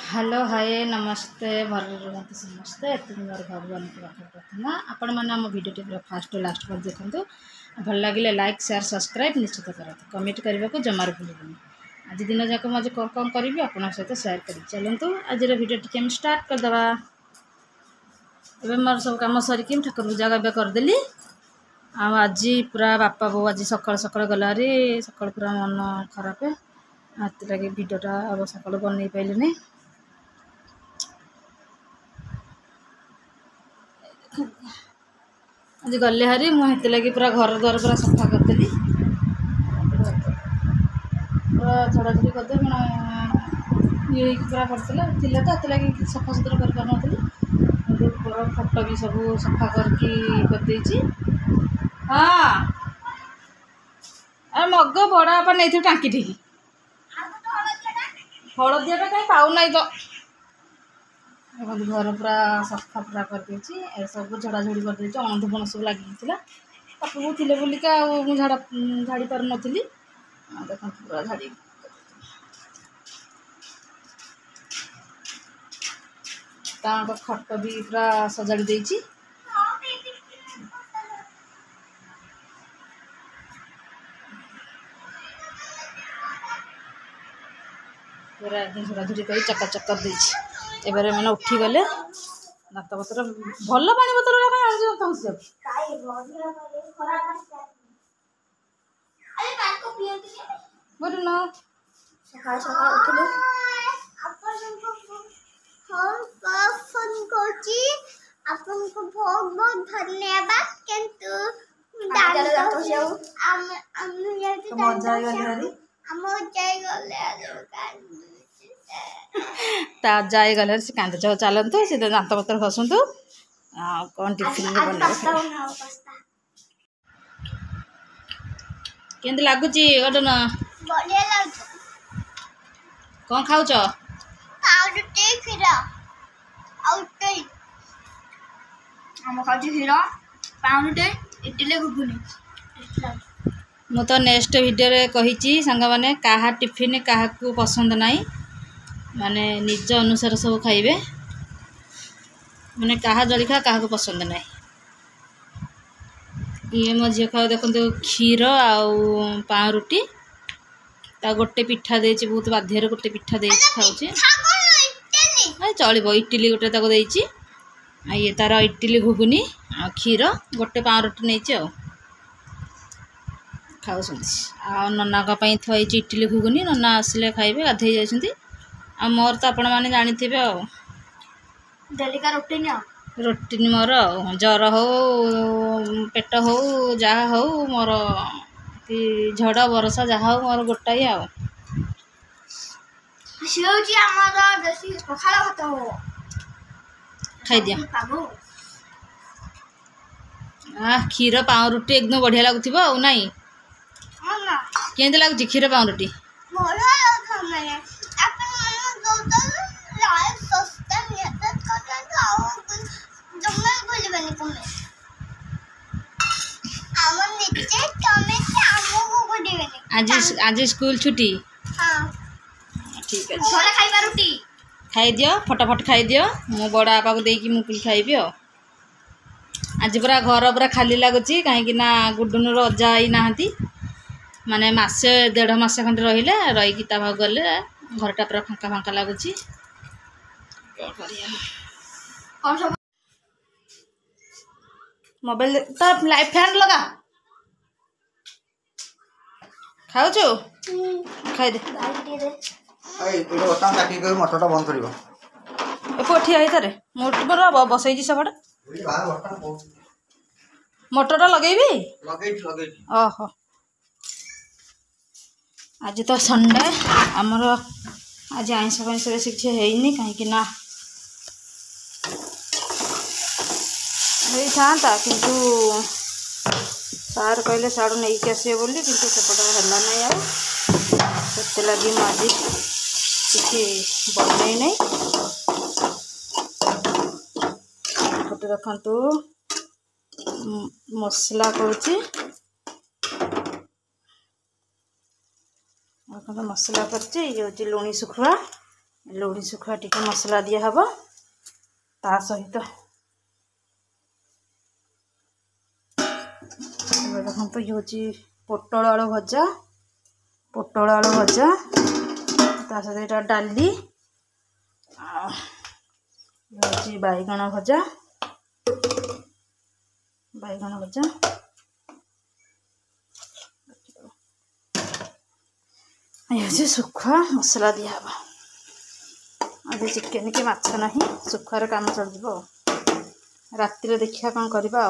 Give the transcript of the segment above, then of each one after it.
Hello hi नमस्ते भल रुहतु समस्ते मोर भगवान को प्रार्थना आपण मैंने आम भिडियो पूरा फास्ट लास्ट पर देखूँ भल लगे लाइक शेयर सब्सक्राइब निश्चित करें कमेंट करने को जमार भूलुनि आज दिन जाक मुझे कौन करी आप सहित शेयर कर चलतु आज भिडियो टी स्टार्ट करदे मोर सब कम सरिकी ठाकुर पूजा करदेली आज पूरा बापा बो आज सकाल सकाल गला सकाल पूरा मन खराब हाथ लगे भिडियोटा अब सकाल बन पारे आज गले हारी मुझे लगे पूरा घर द्वार पूरा सफा करदेली पूरा झड़ाझड़ी करदे ये पूरा पड़ता तो लगे सफा सुतरा कर पार्टी फोटो भी सब सफा करदे हाँ अरे मग बड़ा बापा नहीं टाँकी ठीक हलदिया कहीं पाऊना तो घर पूरा सफा पूरा कर सब झड़ाझड़ी कर अणधुपण सब लगी बापू थे बोलिका झाड़ा झाड़ी पार नी देखो पूरा झाड़ी खट भी पूरा सजाड़ी देती पूरा एकदम झड़ाझड़ी कर चकाचक कर एबारे मैंने उठी गले दात पत्र भल पानी बोतल आपको बहुत बहुत धन्यवाद किंतु जाए गले से कांद चलतु से दात पत्र घसतु कौन टिफिन केमती लगुच गटन कौन खाऊच मु तो नेक्स्ट वीडियो रे कही सांग माने कहा टिफिन क्या पसंद नहीं माने निज अनुसार सब खाइबे माने कहा जलिखा क्या पसंद नहीं ये मो झील खाओ देखो क्षीर आउ पाउरुटी ता गोटे पिठा दे बहुत बाध्य गोटे पिठा दे खाऊे चलो इटिली गोटे ये तार इटिली घुगुनी आ क्षीर गोटे पाउरुटी नहीं खाऊ नना थी इटिली घुगुनी नना आसिले खाइबे गाधे जाती आ मोर तो आपण मैंने जानी डेलिका रोटीन मोर जर हो पेट हो जहाँ हो मोर कि झड़ बरसा जहाँ हो मोर गोटाई खाई दिया क्षीर पाउरुटी एकदम बढ़िया लगुव नाई केमती लगुच क्षीर पाउरुटी आज स्कूल छुट्टी ठीक है खाई दियो फटाफट खाई दियो मो बड़ आपा को देकी मुझे खाइबी आज पूरा घर पूरा खाली लगुच कहीं गुडुन अजा आई नहांती माने मासे 1.5 मास खंडे रहिले रही गले घरटा पूरा फांका फांका लगुच मोबाइल तो लाइट फैन लगा खाऊ खाई दे मटरटा बंद कर ठिया है मोटर बसई सेपटे मोटरटा लगेबी ओहो आज तो संडे आमर आज आईस फैंस बेस किसी है कहीं था किंतु सार कहले साड़ू नहीं आसवे बोली किंतु सेपटे है ना से लगी मुझे किसी बनई नहीं गोटे देखु मसला करुच्ची मसला कर लुणी शुखुआ लुड़ी सुखुआ टिके मसला दिया हब ता सहित देखो ये हूँ पोटल आलू भजा ता सहित यहाँ डाली हूँ बैगण भजा ये सुखुआ मसला दिया हब आज चिकेन कि माछ ना सुखुआर काम चल राति देखिया कौन करवा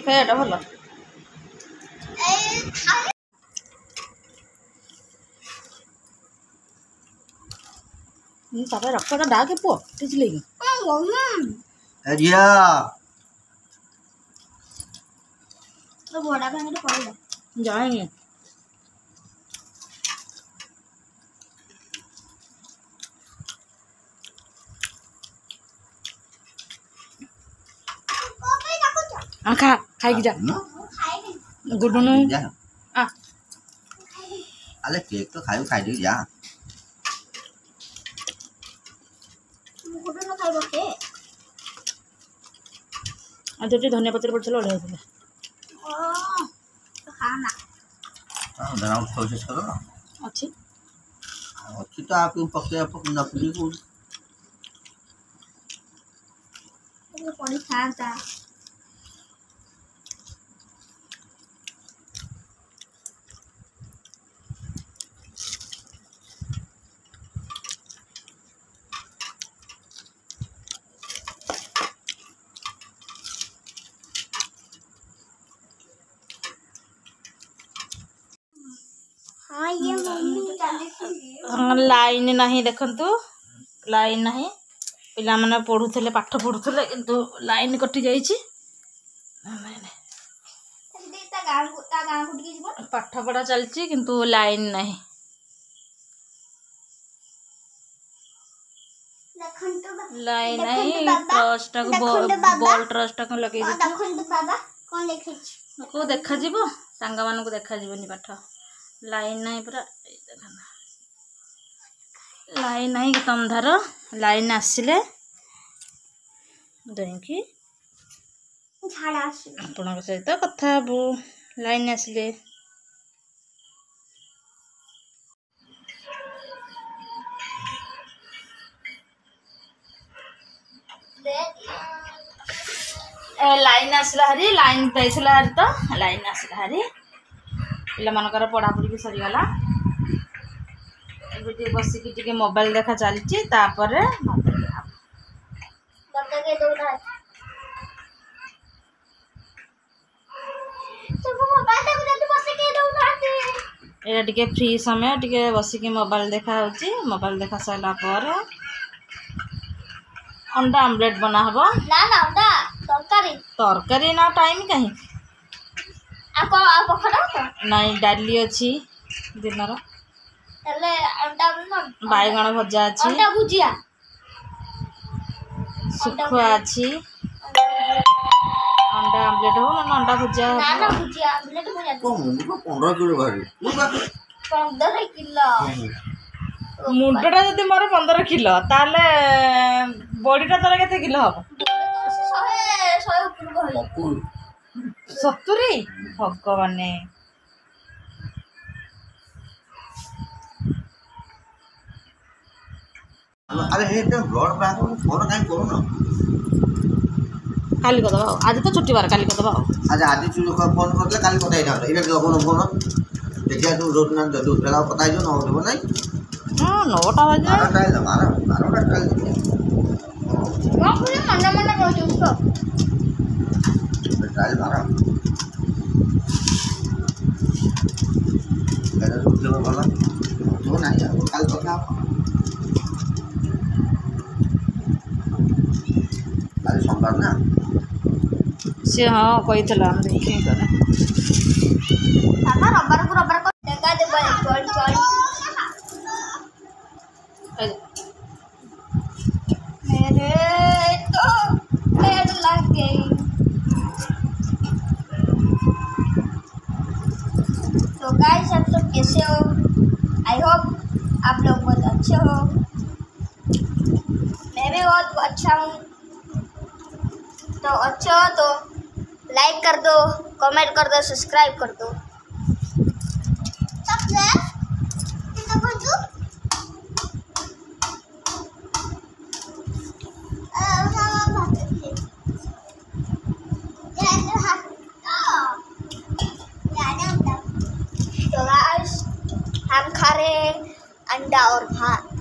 खाया भल रख डाके पुओ टिचले जाएंगे खा खाई जा गुडुनु आ अरे केक तो खाई दे जा गुडुनु खाइबो के आज धनिया पत्र पड़ছিল ओढ़े ओ तो खाना बनाओ प्रोसेस करो अच्छी तो आप पकड़े न पूरी को पड़ी खाता हाँ ये मम्मी लाइन नहीं देखंतु लाइन नहीं पिला माने पढ़ुथले पाठ पढ़ुथले किंतु लाइन कटि जाईची पाठ पढ़ा चलची किंतु लाइन नहीं लाइन नहीं ट्रस्ट को बॉल ट्रस्ट को लगे को देखा जीवो सांगा मान को देखा जीवनी पाठ लाइन नहीं पूरा लाइन नहीं तंधार लाइन आसिले देखी आपण सहित कथा हबू लाइन आसिले लाइन आसला हरी लाइन पाइला हरी तो लाइन आसला हरी पिला मानकर पढ़ापढ़ी भी सरीगला बसिकी टिके मोबाइल देखा चलती ये टिके फ्री समय टिके बसिकी मोबाइल देखा होची मोबाइल देखा सारा पर अंडा आमलेट बना हबो ना ना अंडा तरकारी ना टाइम कहीं नहीं डाली अच्छी दिनर बैगण भजा अच्छी भुजिया सुखुआ अच्छी अंडा आमलेट हो ना अंडा भुजिया भुजिया आमलेट को मुंडी को 15 किलो भारी 15 किलो मुंडटा जदि मोर 15 किलो ताले बॉडीटा तोर केते किलो हम 70 भगवान अरे हे तो ब्लड बैंक फोन काई करू ना काली को दबा आज तो छुट्टी बार काली को दबा आज आदि चुलो का फोन करले काली बताई ना इने फोन देखिया तू रोड ना दू बेला बताई जो ना होबो नहीं हां 9टा बजे टाइल 12टा टाइल वो पूरे मन रोज उसको टाइल 12 भला जो ना कल कथा कल सोमवार ना सी हाँ कही देखे करे रबर को देखा दे चल चल मेरे तो पेड़ लग गई। तो गाइस आप सब कैसे हो? आई होप आप लोग बहुत अच्छे हो। मैं भी बहुत अच्छा हूँ। तो अच्छा हो तो लाइक कर दो, कमेंट कर दो, सब्सक्राइब कर दो। तो गाइस हम खा रहे हैं अंडा और भात।